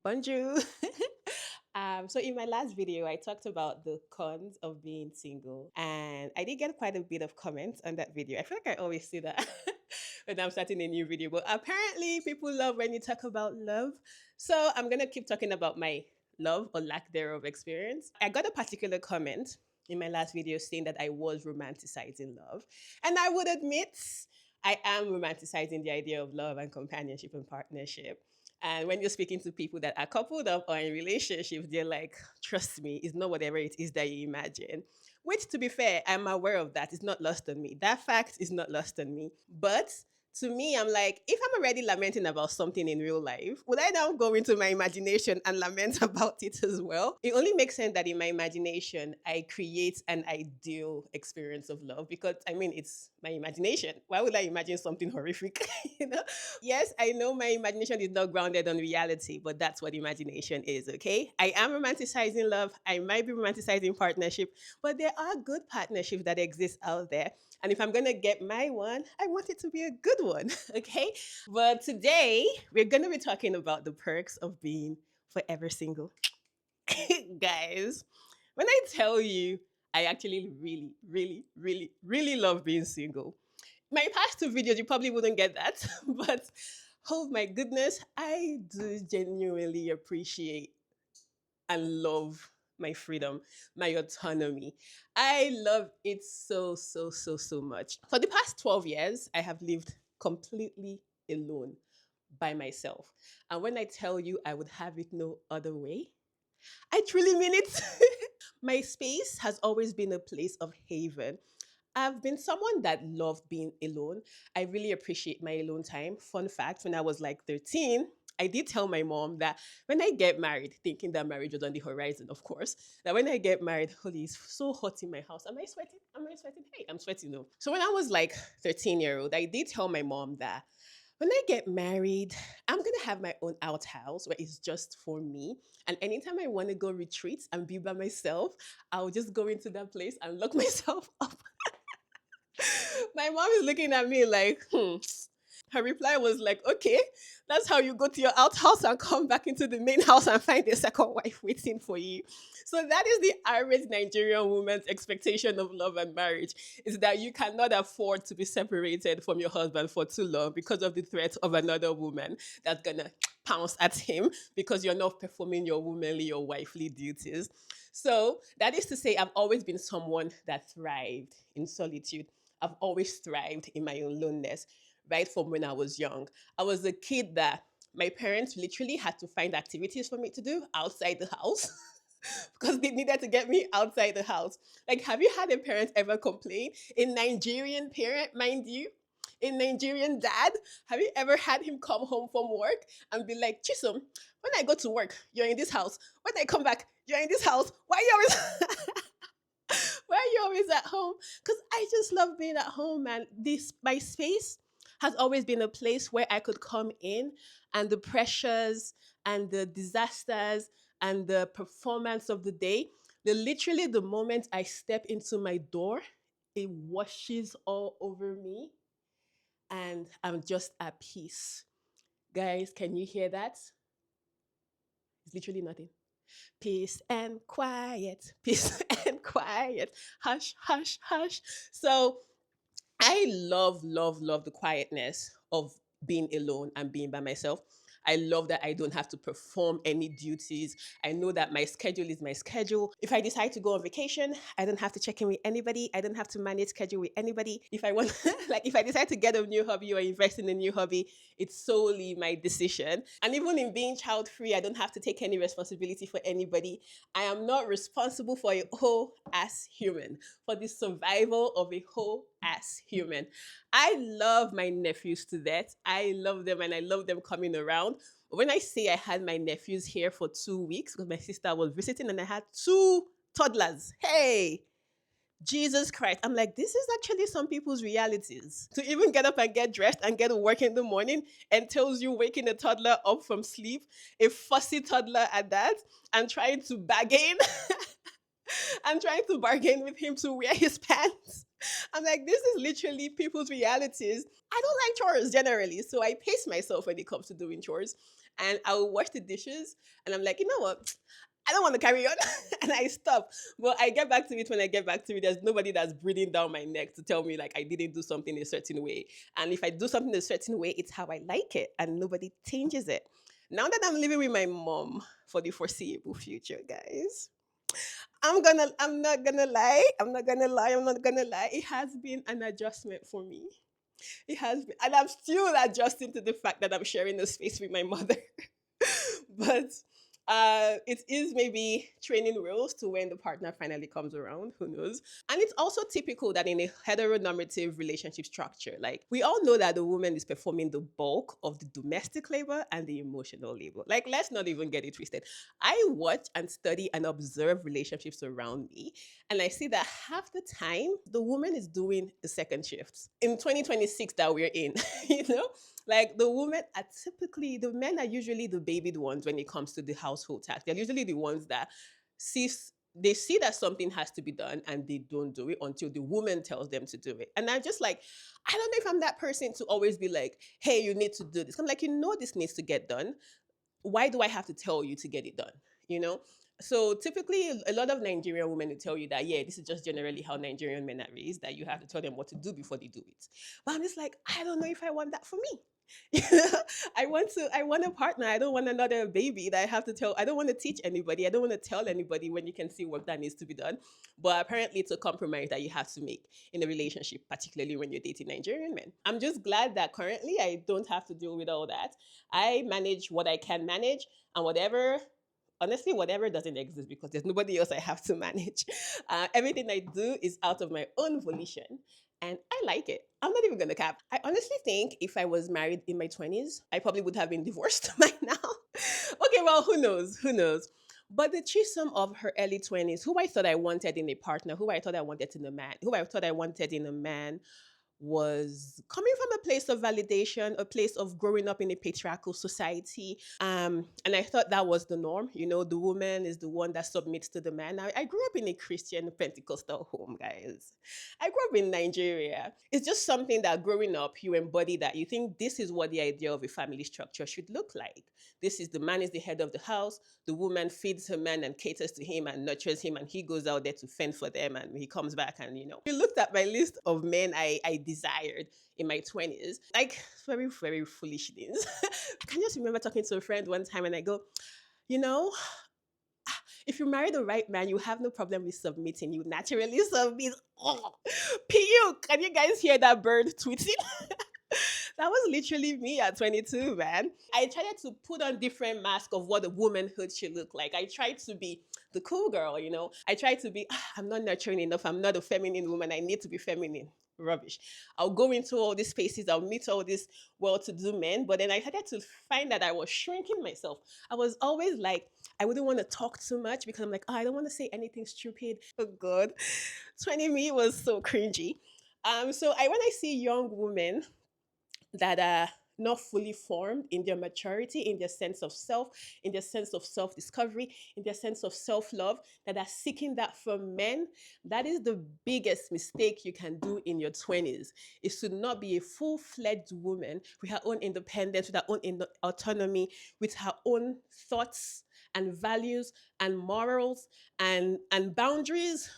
Bonjour. So in my last video, I talked about the cons of being single, and I did get quite a bit of comments on that video. I feel like I always see that when I'm starting a new video, but apparently people love when you talk about love. So I'm gonna keep talking about my love or lack thereof experience. I got a particular comment in my last video saying that I was romanticizing love, and I would admit I am romanticizing the idea of love and companionship and partnership. And when you're speaking to people that are coupled up or in relationships, they're like, trust me, it's not whatever it is that you imagine. Which, to be fair, I'm aware of that. It's not lost on me. That fact is not lost on me. But to me, I'm like, if I'm already lamenting about something in real life, would I now go into my imagination and lament about it as well? It only makes sense that in my imagination, I create an ideal experience of love because I mean, it's my imagination. Why would I imagine something horrific? you know? Yes, I know my imagination is not grounded on reality, but that's what imagination is, okay? I am romanticizing love. I might be romanticizing partnership, but there are good partnerships that exist out there. And if I'm going to get my one, I want it to be a good one, okay? But today, we're going to be talking about the perks of being forever single. Guys, when I tell you, I actually really love being single. My past two videos, you probably wouldn't get that, but oh my goodness, I do genuinely appreciate and love my freedom, my autonomy. I love it so much. For the past 12 years, I have lived completely alone by myself. And when I tell you I would have it no other way, I truly mean it. My space has always been a place of haven. I've been someone that loved being alone. I really appreciate my alone time. Fun fact, when I was like 13, I did tell my mom that when I get married, thinking that marriage was on the horizon, of course, that when I get married, holy, it's so hot in my house. Am I sweating? Am I sweating? Hey, I'm sweating though. So when I was like 13-year-old, I did tell my mom that when I get married, I'm gonna have my own outhouse where it's just for me. And anytime I want to go retreat and be by myself, I'll just go into that place and lock myself up. My mom is looking at me like, Her reply was like, okay, that's how you go to your outhouse and come back into the main house and find a second wife waiting for you. So that is the average Nigerian woman's expectation of love and marriage, is that you cannot afford to be separated from your husband for too long because of the threat of another woman that's gonna pounce at him because you're not performing your womanly or wifely duties. So that is to say, I've always been someone that thrived in solitude. I've always thrived in my own aloneness right from when I was young. I was a kid that my parents literally had to find activities for me to do outside the house because they needed to get me outside the house. Like, have you had a parent ever complain? A Nigerian parent, mind you, a Nigerian dad, have you ever had him come home from work and be like, Chisom, when I go to work, you're in this house. When I come back, you're in this house. Why are you always why are you always at home? Because I just love being at home, man. This my space has always been a place where I could come in and the pressures and the disasters and the performance of the day, the moment I step into my door, it washes all over me and I'm just at peace. Guys, can you hear that? It's literally nothing. Peace and quiet, peace and quiet, hush, hush, hush. So I love the quietness of being alone and being by myself. I love that I don't have to perform any duties. I know that my schedule is my schedule. If I decide to go on vacation, I don't have to check in with anybody. I don't have to manage schedule with anybody. If I want, like, if I decide to get a new hobby or invest in a new hobby, it's solely my decision. And even in being child free, I don't have to take any responsibility for anybody. I am not responsible for a whole ass human, for the survival of a whole ass human. I love my nephews to death. I love them and I love them coming around. When I say I had my nephews here for 2 weeks because my sister was visiting and I had two toddlers. Hey, Jesus Christ. I'm like, this is actually some people's realities. To even get up and get dressed and get to work in the morning entails you waking a toddler up from sleep, a fussy toddler at that, and trying to bargain. I'm trying to bargain with him to wear his pants. I'm like, this is literally people's realities. I don't like chores generally, so I pace myself when it comes to doing chores. and I will wash the dishes, and I'm like, you know what? I don't want to carry on. And I stop. But I get back to it when I get back to it. There's nobody that's breathing down my neck to tell me like I didn't do something a certain way. And if I do something a certain way, it's how I like it. And nobody changes it. Now that I'm living with my mom for the foreseeable future, guys, I'm not gonna lie. I'm not gonna lie. It has been an adjustment for me. It has been, and I'm still adjusting to the fact that I'm sharing the space with my mother. But it is maybe training wheels to when the partner finally comes around. Who knows? And it's also typical that in a heteronormative relationship structure, like we all know that the woman is performing the bulk of the domestic labor and the emotional labor. Like, let's not even get it twisted. I watch and study and observe relationships around me, and I see that half the time the woman is doing the second shifts in 2026 that we're in, you know? Like the women are typically, the men are usually the babied ones when it comes to the household task. They're usually the ones that sees they see that something has to be done and they don't do it until the woman tells them to do it. And I'm just like, I don't know if I'm that person to always be like, hey, you need to do this. I'm like, you know, this needs to get done. Why do I have to tell you to get it done? You know? So typically, a lot of Nigerian women will tell you that, yeah, this is just generally how Nigerian men are raised, that you have to tell them what to do before they do it. But I'm just like, I don't know if I want that for me. You know, I want a partner. I don't want another baby that I have to tell. I don't want to teach anybody. I don't want to tell anybody when you can see work that needs to be done. But apparently it's a compromise that you have to make in a relationship, particularly when you're dating Nigerian men. I'm just glad that currently I don't have to deal with all that. I manage what I can manage, and whatever, honestly, whatever doesn't exist because there's nobody else I have to manage. Everything I do is out of my own volition. And I like it. I'm not even gonna cap. I honestly think if I was married in my 20s, I probably would have been divorced by now. Okay, well, who knows? Who knows? But the Chisholm of her early 20s, who I thought I wanted in a partner, who I thought I wanted in a man, who I thought I wanted in a man, was coming from a place of validation, a place of growing up in a patriarchal society. And I thought that was the norm. You know, the woman is the one that submits to the man. I grew up in a Christian Pentecostal home, guys. I grew up in Nigeria. It's just something that growing up, you embody that. You think this is what the idea of a family structure should look like. This is the man is the head of the house. The woman feeds her man and caters to him and nurtures him, and he goes out there to fend for them, and he comes back. And you know, we looked at my list of men I desired in my 20s, like very, very foolish things. I can just remember talking to a friend one time and I go, you know, if you marry the right man, you have no problem with submitting. You naturally submit. Oh. PU, can you guys hear that bird tweeting? That was literally me at 22, man. I tried to put on different masks of what a womanhood should look like. I tried to be the cool girl, you know. I tried to be, I'm not nurturing enough. I'm not a feminine woman. I need to be feminine. Rubbish. I'll go into all these spaces. I'll meet all these well-to-do men. But then I started to find that I was shrinking myself. I was always like, I wouldn't want to talk too much because I'm like, oh, I don't want to say anything stupid. Oh God. 20 me was so cringy. So when I see young women that are not fully formed in their maturity, in their sense of self, in their sense of self discovery, in their sense of self love, that are seeking that from men. That is the biggest mistake you can do in your 20s, is to not be a full fledged woman with her own independence, with her own autonomy, with her own thoughts and values and morals and boundaries.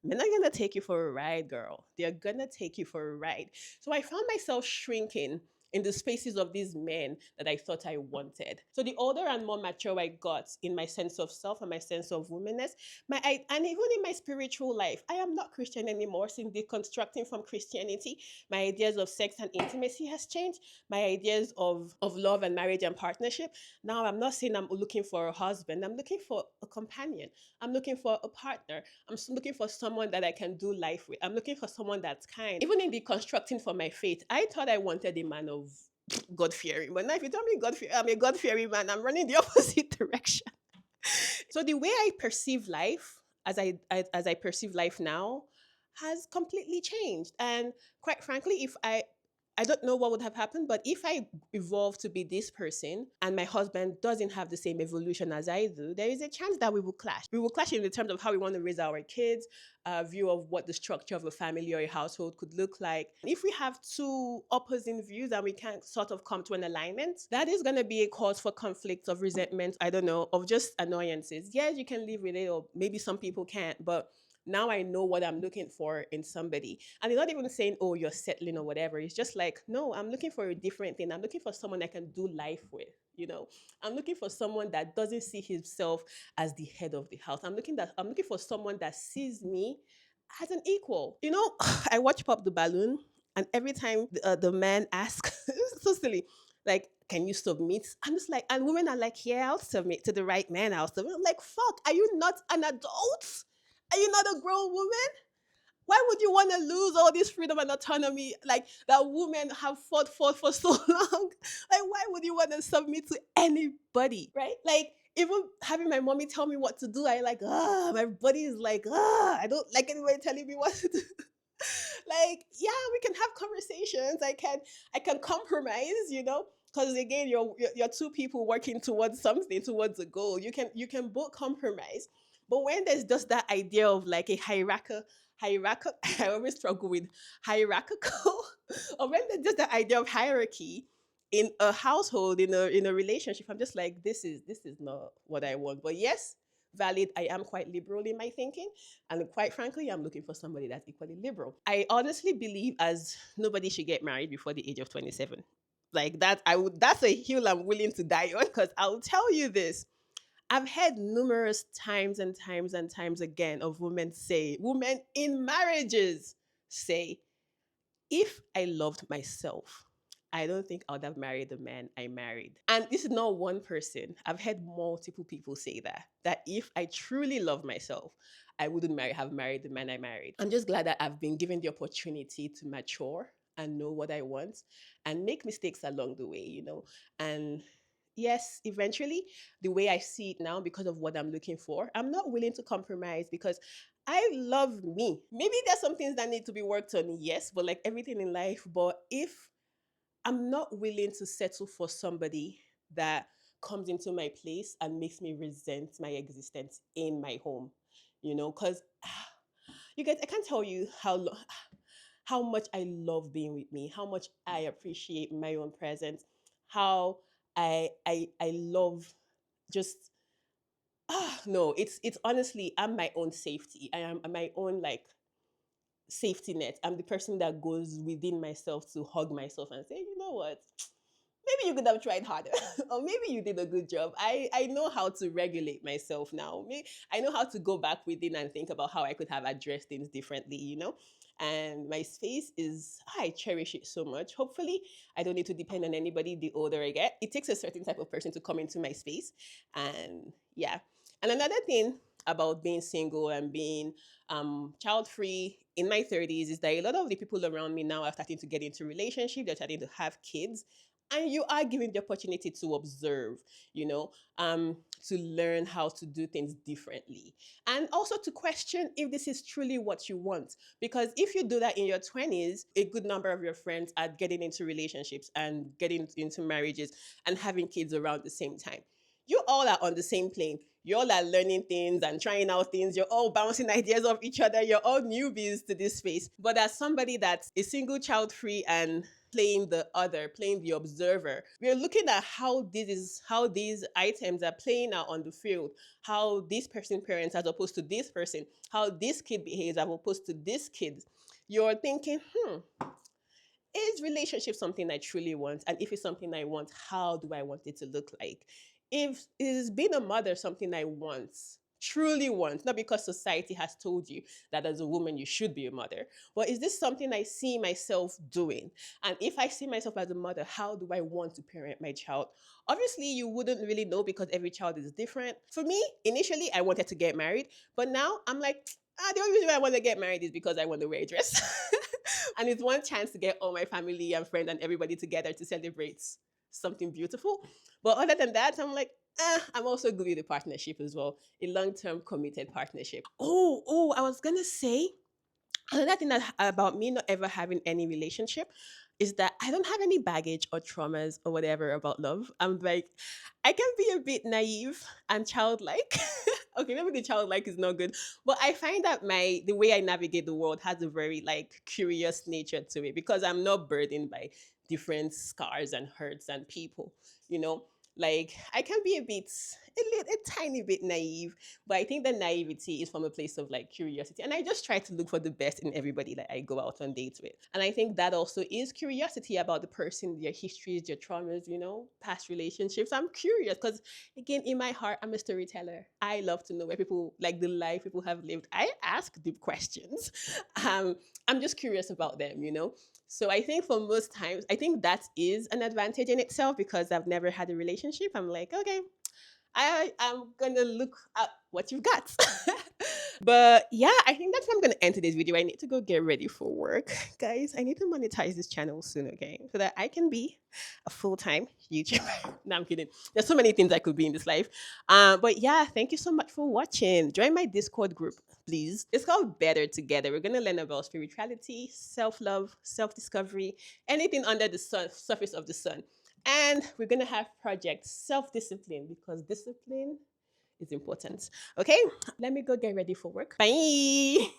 Men are gonna take you for a ride, girl. They're gonna take you for a ride. So I found myself shrinking in the spaces of these men that I thought I wanted. So the older and more mature I got in my sense of self and my sense of womanness, and even in my spiritual life, I am not Christian anymore. Since deconstructing from Christianity, my ideas of sex and intimacy has changed. My ideas of love and marriage and partnership. Now I'm not saying I'm looking for a husband. I'm looking for a companion. I'm looking for a partner. Looking for someone that I can do life with. I'm looking for someone that's kind. Even in deconstructing for my faith, I thought I wanted a man of God fearing. But now, if you tell me I'm a God fearing man, I'm running the opposite direction. So the way I perceive life, as I perceive life now, has completely changed. And quite frankly, if I don't know what would have happened, but if I evolve to be this person and my husband doesn't have the same evolution as I do, there is a chance that we will clash. We will clash in the terms of how we want to raise our kids, a view of what the structure of a family or a household could look like. If we have two opposing views and we can't sort of come to an alignment, that is going to be a cause for conflict, of resentment, I don't know, of just annoyances. Yes, you can live with it, or maybe some people can't, but now I know what I'm looking for in somebody. And it's not even saying, oh, you're settling or whatever. It's just like, no, I'm looking for a different thing. I'm looking for someone I can do life with, you know. I'm looking for someone that doesn't see himself as the head of the house. I'm looking for someone that sees me as an equal. You know, I watch Pop the Balloon, and every time the man asks, so silly, like, can you submit? I'm just like, and women are like, yeah, I'll submit to the right man. I'll submit. I'm like, fuck, are you not an adult? Are you not a grown woman? Why would you want to lose all this freedom and autonomy like that women have fought for so long? Like, why would you want to submit to anybody, right? Like, even having my mommy tell me what to do, I like, my body is like, I don't like anybody telling me what to do. Like, yeah, we can have conversations. I can compromise, you know, because again, you're two people working towards something, towards a goal. You can both compromise. But when there's just that idea of like a hierarchical, I always struggle with hierarchical, or when there's just the idea of hierarchy in a household, in a relationship, I'm just like, this is not what I want. But yes, valid. I am quite liberal in my thinking, and quite frankly, I'm looking for somebody that's equally liberal. I honestly believe as nobody should get married before the age of 27. Like that, that's a hill I'm willing to die on, because I'll tell you this. I've heard numerous times and times and times again of women in marriages say, if I loved myself, I don't think I would have married the man I married. And this is not one person. I've heard multiple people say that if I truly love myself, I wouldn't have married the man I married. I'm just glad that I've been given the opportunity to mature and know what I want and make mistakes along the way, you know. And yes, eventually, the way I see it now, because of what I'm looking for, I'm not willing to compromise because I love me. Maybe there's some things that need to be worked on, yes, but like everything in life. But if I'm not willing to settle for somebody that comes into my place and makes me resent my existence in my home, you know, because you guys, I can't tell you how much I love being with me, how much I appreciate my own presence, how I love just no, it's honestly, I'm my own safety. I am my own like safety net. I'm the person that goes within myself to hug myself and say, you know what? Maybe you could have tried harder, or maybe you did a good job. I know how to regulate myself now. I know how to go back within and think about how I could have addressed things differently, you know. And my space is, I cherish it so much. Hopefully, I don't need to depend on anybody the older I get. It takes a certain type of person to come into my space. And yeah. And another thing about being single and being child free in my 30s is that a lot of the people around me now are starting to get into relationships, they're starting to have kids, and you are given the opportunity to observe, you know, to learn how to do things differently, and also to question if this is truly what you want. Because if you do that in your 20s, a good number of your friends are getting into relationships and getting into marriages and having kids around the same time. You all are on the same plane. You all are learning things and trying out things. You're all bouncing ideas off each other. You're all newbies to this space. But as somebody that's a single child free and playing the observer, we're looking at how these items are playing out on the field, how this person parents as opposed to this person, how this kid behaves as opposed to this kid. You're thinking, is relationship something I truly want? And if it's something I want, how do I want it to look like? If is being a mother something I want, truly want, not because society has told you that as a woman you should be a mother, but is this something I see myself doing? And if I see myself as a mother, how do I want to parent my child? Obviously, you wouldn't really know because every child is different. For me, initially, I wanted to get married, but now I'm like, the only reason why I want to get married is because I want to wear a dress. And it's one chance to get all my family and friends and everybody together to celebrate something beautiful. But other than that, I'm like, I'm also good with a partnership as well, a long-term committed partnership. I was gonna say another thing that about me not ever having any relationship is that I don't have any baggage or traumas or whatever about love. I'm like, I can be a bit naive and childlike. Okay, maybe the childlike is not good, but I find that the way I navigate the world has a very like curious nature to it because I'm not burdened by different scars and hurts and people, you know. Like I can be a tiny bit naive, but I think the naivety is from a place of like curiosity. And I just try to look for the best in everybody that I go out on dates with. And I think that also is curiosity about the person, their histories, their traumas, past relationships. I'm curious because, again, in my heart, I'm a storyteller. I love to know where people, like the life people have lived. I ask deep questions. Um, I'm just curious about them. So I think for most times, I think that is an advantage in itself because I've never had a relationship. I'm like, okay, I am gonna look at what you've got. But yeah, I think that's where I'm gonna end today's video. I need to go get ready for work. Guys, I need to monetize this channel soon, okay? So that I can be a full-time YouTuber. No, I'm kidding. There's so many things I could be in this life. But yeah, thank you so much for watching. Join my Discord group, please. It's called Better Together. We're gonna learn about spirituality, self-love, self-discovery, anything under the surface of the sun. And we're going to have project self discipline because discipline is important. Okay, let me go get ready for work. Bye.